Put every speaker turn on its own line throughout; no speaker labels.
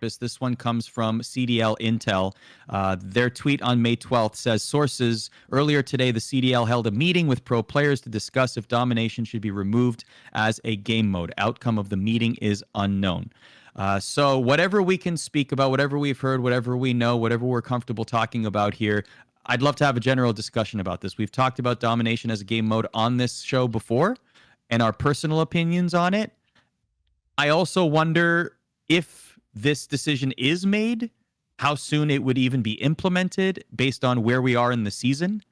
This one comes from CDL Intel. Their tweet on May 12th says, sources, earlier today, the CDL held a meeting with pro players to discuss if domination should be removed as a game mode. Outcome of the meeting is unknown. So whatever we can speak about, whatever we've heard, whatever we know, whatever we're comfortable talking about here, I'd love to have a general discussion about this. We've talked about domination as a game mode on this show before and our personal opinions on it. I also wonder if this decision is made, how soon it would even be implemented based on where we are in the season.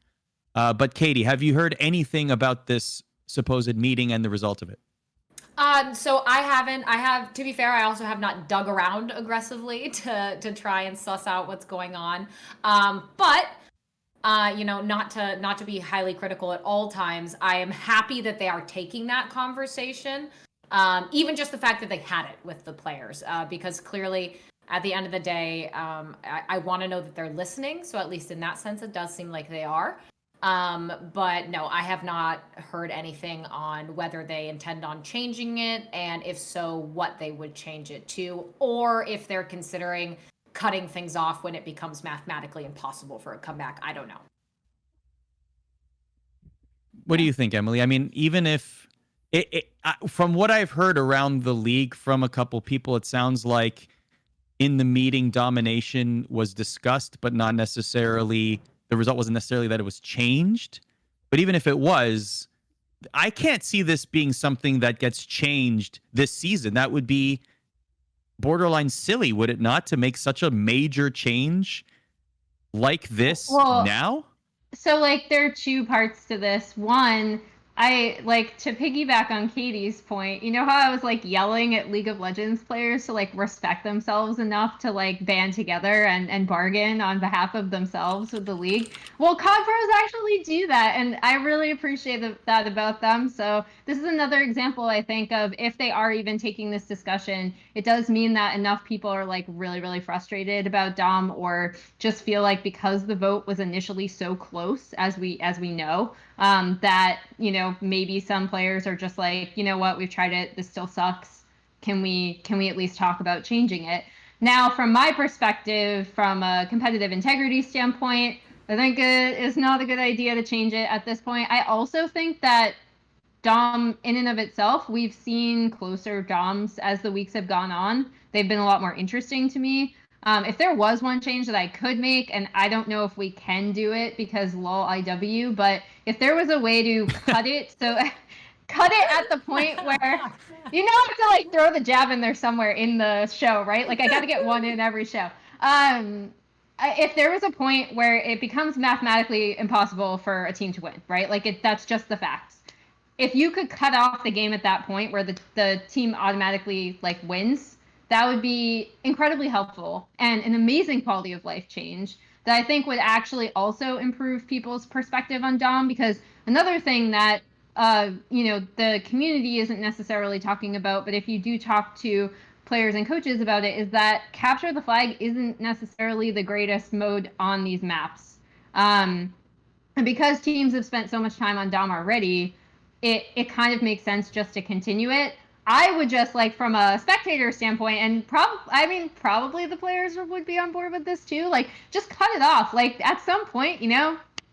But Katie, have you heard anything about this supposed meeting and the result of it?
So I haven't. I have, to be fair, I also have not dug around aggressively to try and suss out what's going on. But not to be highly critical at all times, I am happy that they are taking that conversation. Even just the fact that they had it with the players, because clearly at the end of the day, I want to know that they're listening. So at least in that sense, it does seem like they are. But no, I have not heard anything on whether they intend on changing it, and if so, what they would change it to, or if they're considering cutting things off when it becomes mathematically impossible for a comeback. I don't know.
What do you think, Emily? I mean, even if from what I've heard around the league from a couple people, it sounds like in the meeting, domination was discussed, but not necessarily, the result wasn't necessarily that it was changed. But even if it was, I can't see this being something that gets changed this season. That would be borderline silly, would it not, to make such a major change like this now?
So, there are two parts to this. One, I to piggyback on Katie's point, you know how I was yelling at League of Legends players to respect themselves enough to band together and bargain on behalf of themselves with the league? Well, COD Pros actually do that, and I really appreciate that about them. So this is another example, I think, of if they are even taking this discussion, it does mean that enough people are really, really frustrated about Dom, or just feel like because the vote was initially so close, as we know, that maybe some players are just what, we've tried it, this still sucks, can we at least talk about changing it? Now, from my perspective, from a competitive integrity standpoint, I think it is not a good idea to change it at this point. I also think that Dom, in and of itself, we've seen closer Doms as the weeks have gone on. They've been a lot more interesting to me. If there was one change that I could make, and I don't know if we can do it because lol IW, but if there was a way to cut it, so cut it at the point where, I have to throw the jab in there somewhere in the show, right? I got to get one in every show. If there was a point where it becomes mathematically impossible for a team to win, right? That's just the facts. If you could cut off the game at that point where the team automatically wins, that would be incredibly helpful and an amazing quality of life change that I think would actually also improve people's perspective on Dom. Because another thing that the community isn't necessarily talking about, but if you do talk to players and coaches about it, is that capture the flag isn't necessarily the greatest mode on these maps. And because teams have spent so much time on Dom already, it kind of makes sense just to continue it. I would just from a spectator standpoint, and probably the players would be on board with this too. Just cut it off. At some point,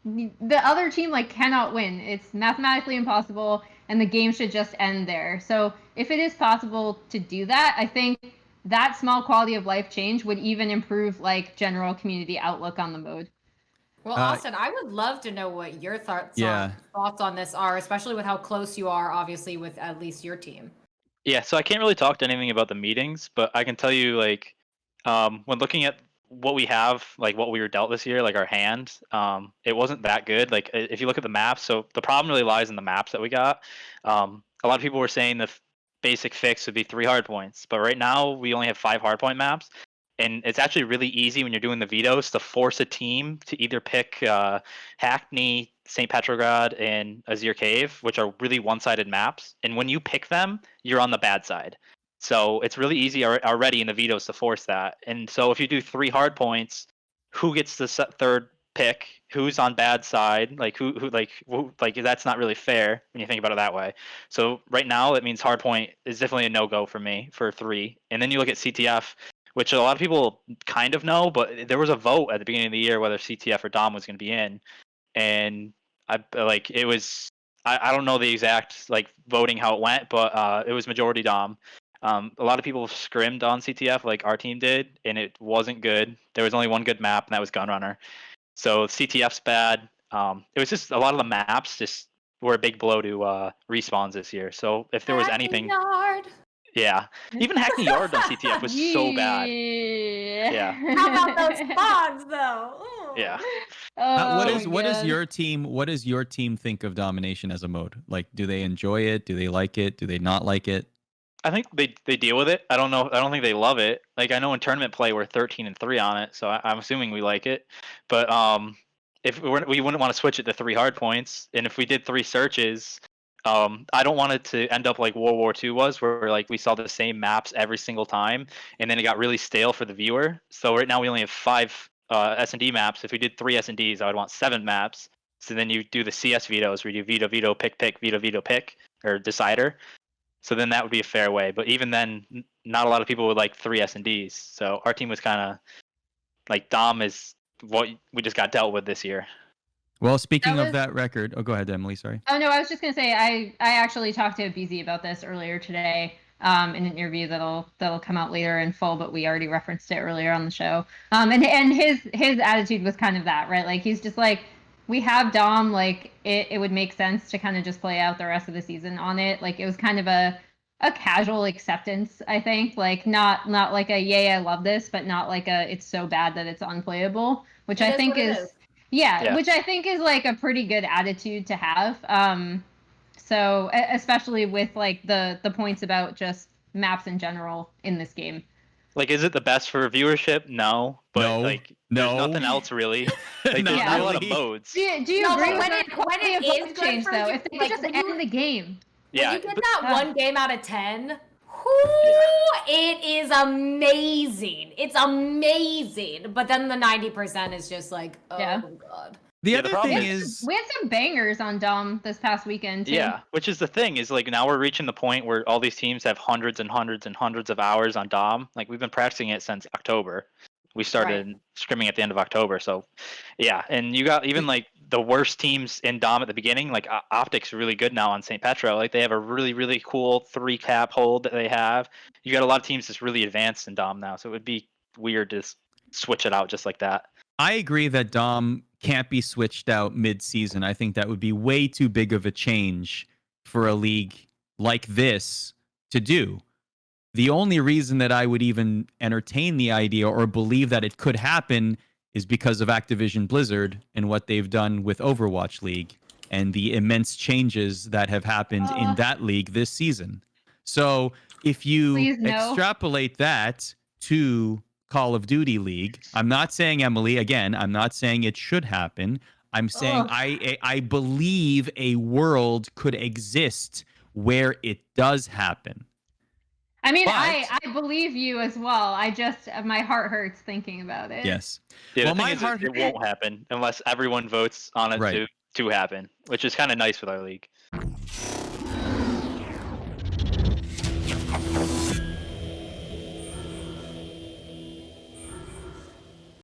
the other team cannot win. It's mathematically impossible, and the game should just end there. So if it is possible to do that, I think that small quality of life change would even improve general community outlook on the mode.
Well, Austin, I would love to know what your thoughts on this are, especially with how close you are, obviously, with at least your team.
Yeah, so I can't really talk to anything about the meetings, but I can tell you, when looking at what we have, what we were dealt this year, our hand, it wasn't that good. If you look at the maps, so the problem really lies in the maps that we got. A lot of people were saying the basic fix would be 3 hardpoints, but right now we only have 5 hardpoint maps. And it's actually really easy when you're doing the vetoes to force a team to either pick Hackney, St. Petrograd, and Azir Cave, which are really one-sided maps. And when you pick them, you're on the bad side. So it's really easy already in the vetoes to force that. And so if you do 3 hard points, who gets the third pick? Who's on bad side? Who that's not really fair when you think about it that way. So right now it means hard point is definitely a no-go for me for 3. And then you look at CTF. which a lot of people kind of know, but there was a vote at the beginning of the year whether CTF or Dom was going to be in, and it was I don't know the exact like voting how it went, but it was majority Dom. A lot of people scrimmed on CTF like our team did, and it wasn't good. There was only one good map, and that was Gunrunner. So CTF's bad. It was just a lot of the maps just were a big blow to respawns this year. So if there was anything,
Yard.
yeah, even Hackney Yard on CTF was so bad. Yeah.
How about those spots though? Ooh.
Yeah.
Oh,
what is
God.
your team think of Domination as a mode? Like, do they enjoy it? Do they like it? Do they not like it?
I think they deal with it. I don't know. I don't think they love it. Like I know in tournament play we're 13-3 on it, so I'm assuming we like it. But if we wouldn't want to switch it to 3 hard points, and if we did 3 searches, I don't want it to end up like World War II was, where like we saw the same maps every single time, and then it got really stale for the viewer. So right now we only have 5 S&D maps. If we did 3 S&Ds, I would want 7 maps. So then you do the CS vetoes where you veto, veto, pick, pick, veto, veto, pick, or decider. So then that would be a fair way. But even then, not a lot of people would like 3 S&Ds. So our team was kind of like Dom is what we just got dealt with this year.
Well, speaking
That
of
was-
that record, oh, go ahead, Emily. Sorry.
Oh no, I was just gonna say I actually talked to BZ about this earlier today in an interview that'll come out later in full, but we already referenced it earlier on the show. And his attitude was kind of that, right? Like he's just like, we have Dom, like it would make sense to kind of just play out the rest of the season on it. Like it was kind of a casual acceptance, I think. Like not like a yay, I love this, but not like a it's so bad that it's unplayable, which I think is. Yeah, which I think is like a pretty good attitude to have. So especially with like the points about just maps in general in this game.
Like, is it the best for viewership? No, but
No.
like,
No.
there's nothing else really. Like, there's not a lot of modes.
Do you
No,
agree
but
with
when
the quality of
it is
vote
good
change
for
though?
you,
If they
like,
just
when you-
end the game.
Yeah,
When you get
but-
that one game out of 10, it is amazing. It's amazing. But then the 90% is just like, oh god.
The
Yeah,
other
the problem
thing
We
is,
had some bangers on Dom this past weekend too.
Yeah, which is the thing is like now we're reaching the point where all these teams have hundreds and hundreds and hundreds of hours on Dom. Like we've been practicing it since October. We started scrimming at the end of October. So yeah, and you got even like the worst teams in Dom at the beginning, like Optic's really good now on St. Petro. Like they have a really, really cool 3 cap hold that they have. You got a lot of teams that's really advanced in Dom now. So it would be weird to switch it out just like that.
I agree that Dom can't be switched out mid-season. I think that would be way too big of a change for a league like this to do. The only reason that I would even entertain the idea or believe that it could happen is because of Activision Blizzard and what they've done with Overwatch League and the immense changes that have happened in that league this season. So if you
Please, no.
extrapolate that to Call of Duty League, I'm not saying, Emily, again, I'm not saying it should happen. I'm saying I believe a world could exist where it does happen.
I mean,
But-
I believe you as well. I just my heart hurts thinking about it.
Yes.
Yeah,
Well,
the thing
my
is,
heart-
it won't happen unless everyone votes on it
Right.
to happen, which is kind of nice with our league.